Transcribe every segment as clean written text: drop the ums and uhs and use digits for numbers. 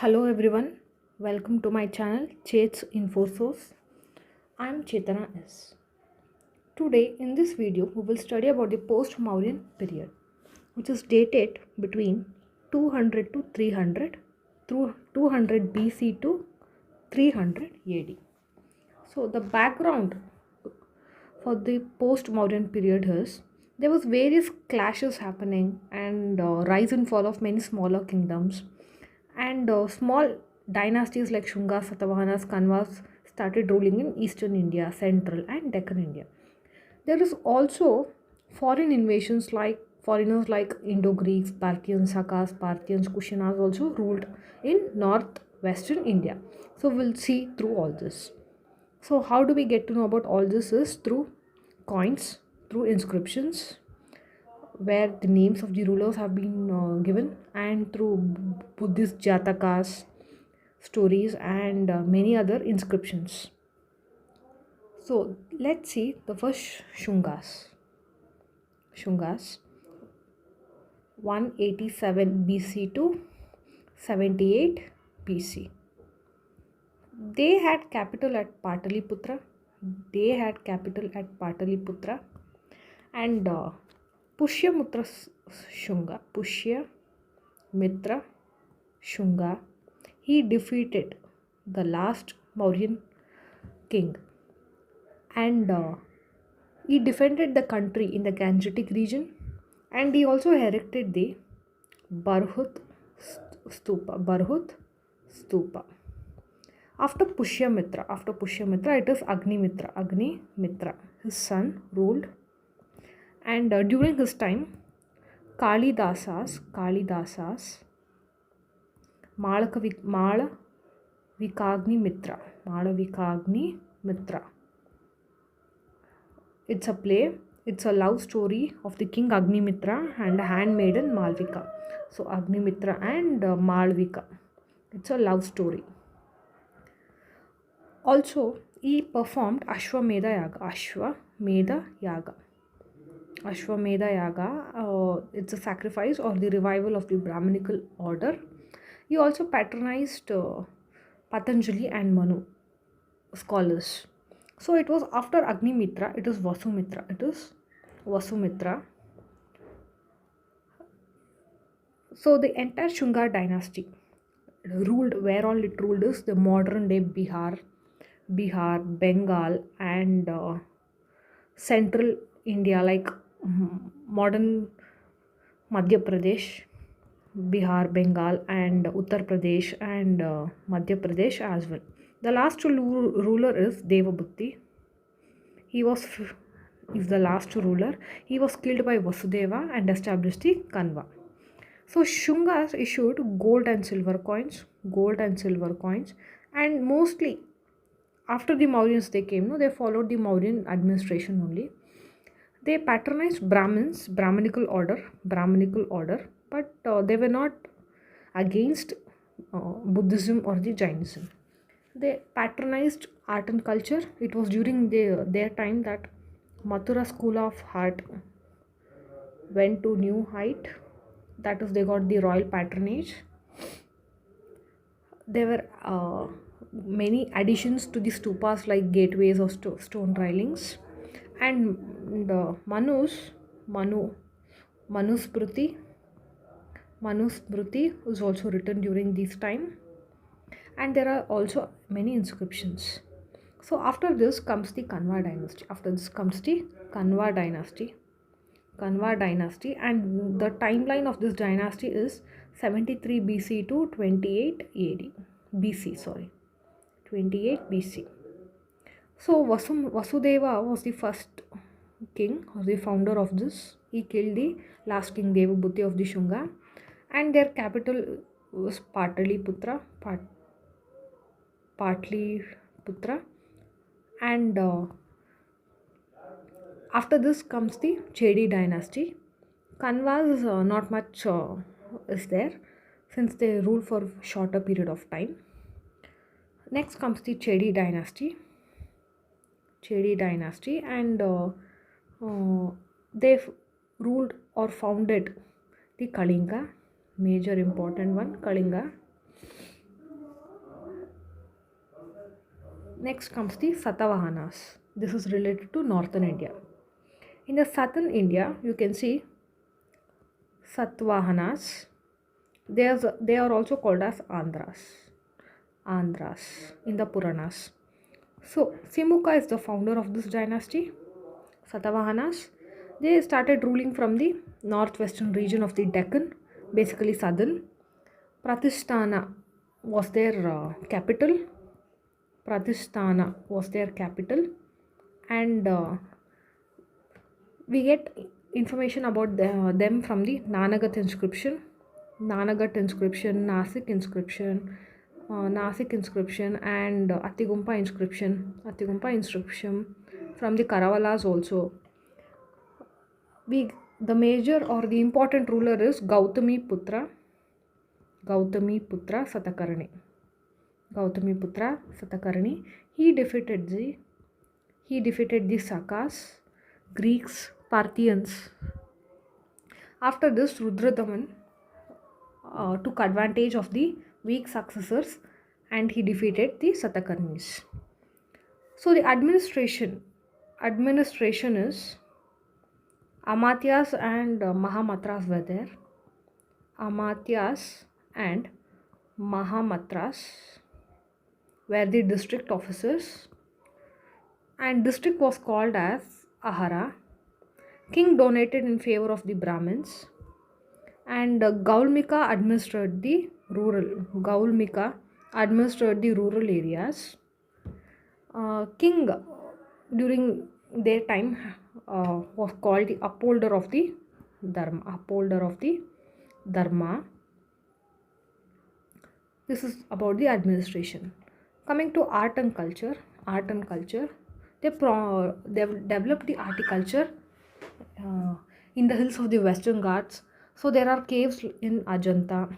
Hello everyone, welcome to my channel Chet's Info Source. I am Chetana S. Today in this video we will study about the post-Mauryan period, which is dated between 200 to 300 through 200 BC to 300 AD. So the background for the post-Mauryan period is there was various clashes happening and rise and fall of many smaller kingdoms, and small dynasties like Shungas, Satavahanas, Kanvas started ruling in eastern India, central and Deccan India. There is also foreign invasions like foreigners like Indo-Greeks, Parthians, Sakas, Parthians, Kushanas also ruled in northwestern India. So we'll see through all this. So how do we get to know about all this is through coins, through inscriptions, where the names of the rulers have been given, and through Buddhist Jatakas, stories, and many other inscriptions. So let's see the first Shungas. Shungas 187 BC to 78 BC. They had capital at Pataliputra. And Pushyamitra Shunga, he defeated the last Mauryan king, and he defended the country in the Gangetic region, and he also erected the Barhut Stupa. After Pushyamitra, it is Agni-Mitra, his son, ruled, and during his time, Kalidasas, Malavikagni Mitra. It's a play. It's a love story of the king Agnimitra and the handmaiden Malvika. So Agnimitra and Malvika. It's a love story. Also, he performed Ashwamedha Yaga. It's a sacrifice or the revival of the Brahminical order. He also patronized Patanjali and Manu scholars. So it was after Agnimitra, it is Vasumitra. So the entire Shunga dynasty ruled, where all it ruled is the modern day Bihar, Bengal, and central India, like modern Madhya Pradesh, Bihar, Bengal, and Uttar Pradesh, and Madhya Pradesh as well. The last ruler is Devabhuti. He was the last ruler. He was killed by Vasudeva and established the Kanva. So Shungas issued gold and silver coins, and mostly after the Mauryans they came, they followed the Mauryan administration only. They patronized Brahminical order, but they were not against Buddhism or the Jainism. They patronized art and culture. It was during their time that Mathura School of Art went to new height. That is, they got the royal patronage. There were many additions to the stupas like gateways or stone railings, and Manusmriti was also written during this time, and there are also many inscriptions. So after this comes the Kanva dynasty. And the timeline of this dynasty is 73 BC to 28 BC. So Vasudeva was the first king or the founder of this. He killed the last king Devabhuti of the Shunga, and their capital was Pataliputra, and after this comes the Chedi dynasty. Kanvas not much is there, since they rule for shorter period of time. Next comes the Chedi dynasty, and they ruled or founded the Kalinga, major important one, Kalinga. Next comes the Satavahanas. This is related to northern India. In the southern India, you can see Satavahanas. They are also called as Andhras in the Puranas. So Simuka is the founder of this dynasty. Satavahanas. They started ruling from the northwestern region of the Deccan, basically southern. Pratisthana was their capital. Pratisthana was their capital, and we get information about them from the Nanagat inscription, Nasik inscription, and Atigumpa inscription from the Karavalas also. The major or the important ruler is Gautami Putra Satakarni. He defeated the Sakas, Greeks, Parthians. After this, Rudradaman took advantage of the weak successors and he defeated the Satakarnis. So the administration is Amatyas and Mahamatras were there. Amatyas and Mahamatras were the district officers, and district was called as Ahara. King donated in favor of the Brahmins, and Gaulmika administered the rural areas. King during their time was called the upholder of the Dharma. This is about the administration. Coming to art and culture, they developed the articulture in the hills of the Western Ghats. So there are caves in Ajanta,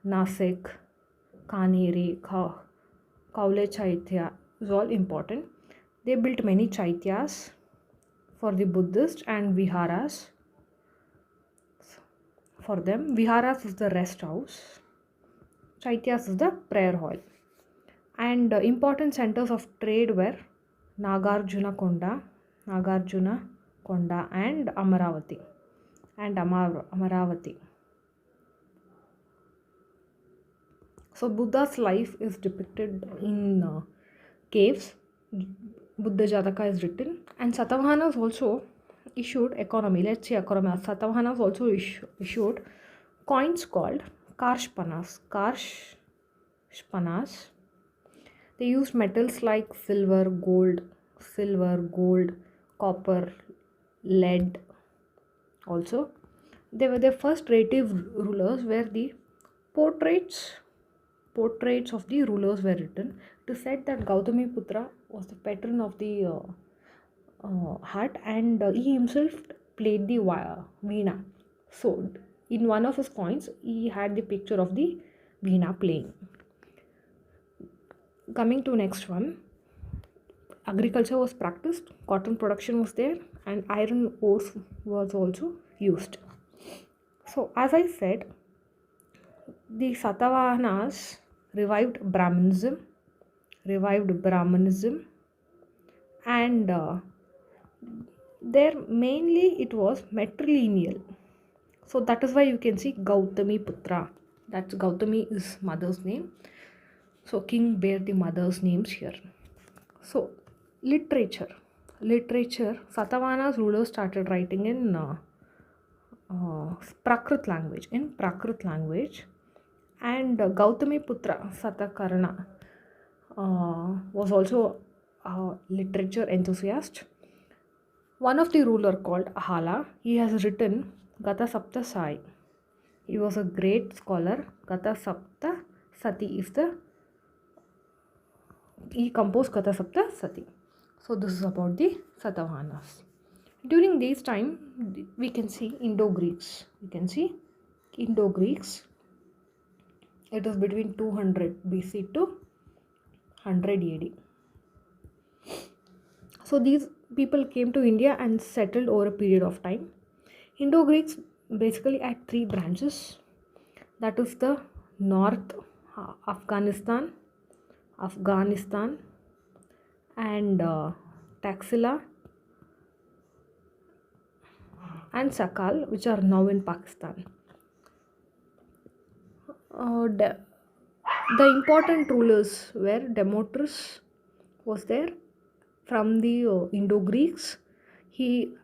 Nasik, Kaneri, Kaule Chaitya is all important. They built many chaityas for the Buddhists and viharas. For them, viharas is the rest house, chaityas is the prayer hall. And important centers of trade were Nagarjuna Konda and Amaravati. So Buddha's life is depicted in caves. Buddha Jataka is written, and Satavahanas also issued economy. Let's say economy. Satavahanas also issued coins called Karshpanas. They used metals like silver, gold, copper, lead. Also, they were the first native rulers where the portraits of the rulers were written. It is said that Gautami Putra was the patron of the hut, and he himself played the veena. So, in one of his coins, he had the picture of the veena playing. Coming to next one, agriculture was practiced, cotton production was there, and iron ores was also used. So, as I said, the Satavahanas revived Brahmanism, and there mainly it was matrilineal. So that is why you can see Gautami Putra. That's Gautami is mother's name. So king bear the mother's names here. So literature. Satavahana's rulers started writing in Prakrit language. And Gautami Putra Satakarna was also a literature enthusiast. One of the ruler called Ahala, he has written Gata Sapta Sai. He was a great scholar. Gata Sapta Sati is he composed Gata Sapta Sati. So this is about the Satavahanas. During this time, we can see Indo-Greeks. It is between 200 BC to 100 AD. So these people came to India and settled over a period of time. Indo-Greeks basically had three branches. That is the North Afghanistan, Afghanistan, and Taxila and Sakal, which are now in Pakistan. The important rulers were Demotrius was there from the Indo-Greeks. He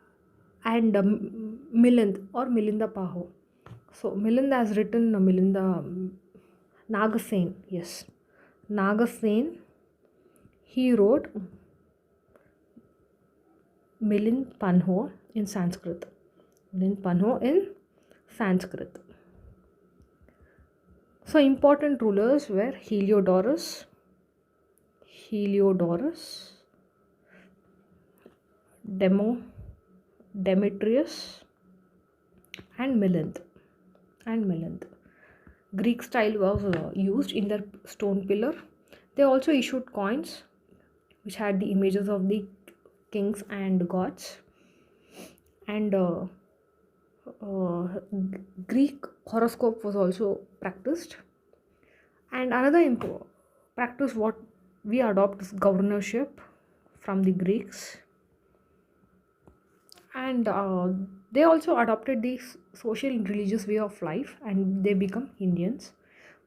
and Milind or Milinda Paho. So Milinda has written Milinda Nagasen. Yes, Nagasen. He wrote Milind Panho in Sanskrit. Milind Panho in Sanskrit. So important rulers were Heliodorus, Demetrius, and Milind. Greek style was used in their stone pillar. They also issued coins which had the images of the kings and gods. And Greek horoscope was also practiced. And another practice what we adopt is governorship from the Greeks. And they also adopted the social and religious way of life, and they become Indians.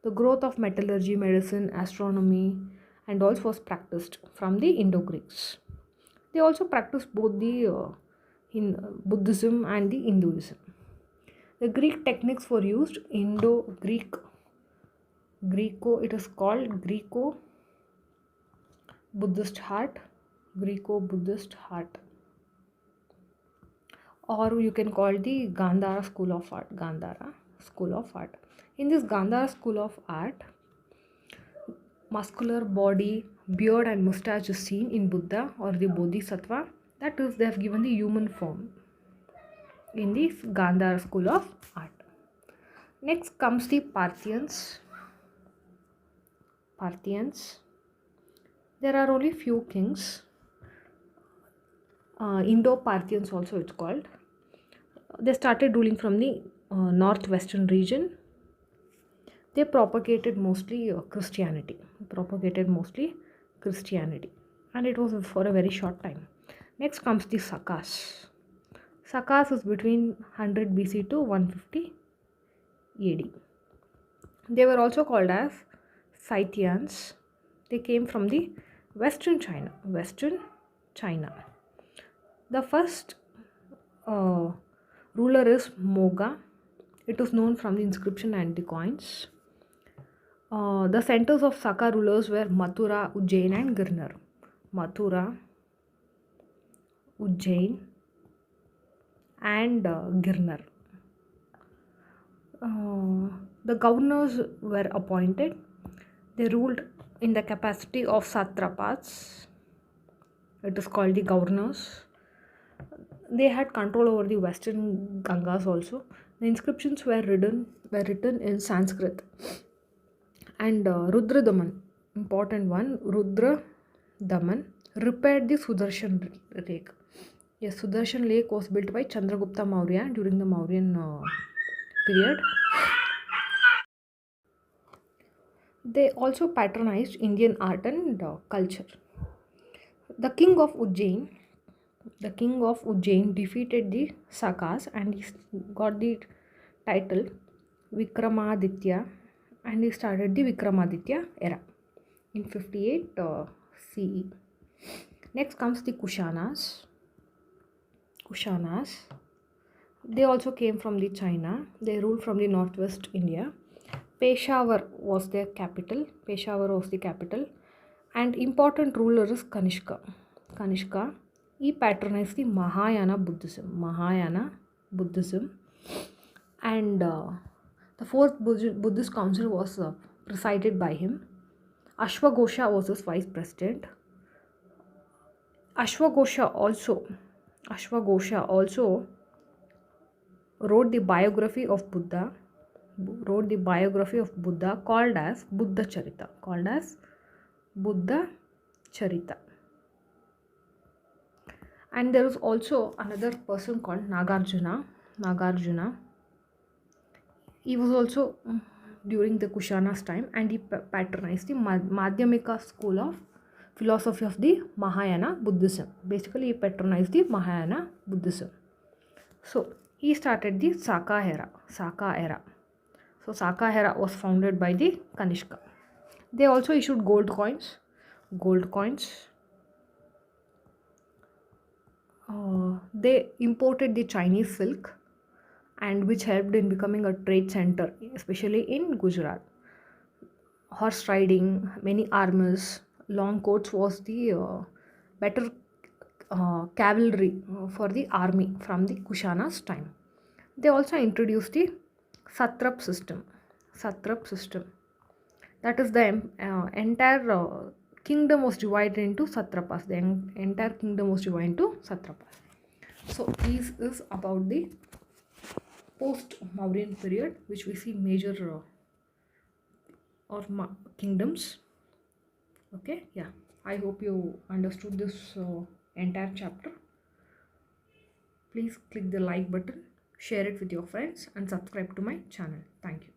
The growth of metallurgy, medicine, astronomy, and also was practiced from the Indo-Greeks. They also practiced both the in Buddhism and the Hinduism. The Greek techniques were used. Indo-Greek, it is called Greco-Buddhist art, or you can call the Gandhara School of Art. In this Gandhara School of Art, muscular body, beard and mustache is seen in Buddha or the Bodhisattva. That is, they have given the human form in this Gandhara School of Art. Next comes the Parthians. There are only few kings. Indo-Parthians also it's called. They started ruling from the northwestern region. They propagated mostly Christianity, and it was for a very short time. Next comes the Sakas. Sakas is between 100 BC to 150 AD. They were also called as Scythians. They came from the Western China. The first ruler is Moga. It is known from the inscription and the coins. The centers of Saka rulers were Mathura, Ujjain and Girnar. Mathura, Ujjain and Girnar. The governors were appointed. They ruled in the capacity of satrapas. It is called the governors. They had control over the western Gangas also. The inscriptions were written in Sanskrit. And Rudra Daman, important one, Rudra Daman repaired the Sudarshan Lake. Yes, Sudarshan Lake was built by Chandragupta Maurya during the Mauryan period. They also patronized Indian art and culture. The king of Ujjain defeated the Sakas and he got the title Vikramaditya, and he started the Vikramaditya era in 58 CE. Next comes the Kushanas. They also came from the China. They ruled from the northwest India. Peshawar was the capital, and important ruler is Kanishka. He patronized the Mahayana Buddhism, and the fourth Buddhist council was presided by him. Ashwagosha was his vice president. Ashwagosha also wrote the biography of Buddha called as Buddha Charita. And there is also another person called Nagarjuna. He was also during the Kushana's time, and he patronized the Madhyamika school of philosophy of the Mahayana Buddhism. Basically, he patronized the Mahayana Buddhism. So he started the Saka era. So Saka era was founded by the Kanishka. They also issued gold coins. They imported the Chinese silk, and which helped in becoming a trade center, especially in Gujarat. Horse riding, many armors, long coats was the better cavalry for the army from the Kushana's time. They also introduced the satrap system. That is the entire kingdom was divided into satrapas. The entire kingdom was divided into satrapas. So this is about the post-Mauryan period, which we see major kingdoms. Okay, yeah. I hope you understood this entire chapter. Please click the like button, share it with your friends, and subscribe to my channel. Thank you.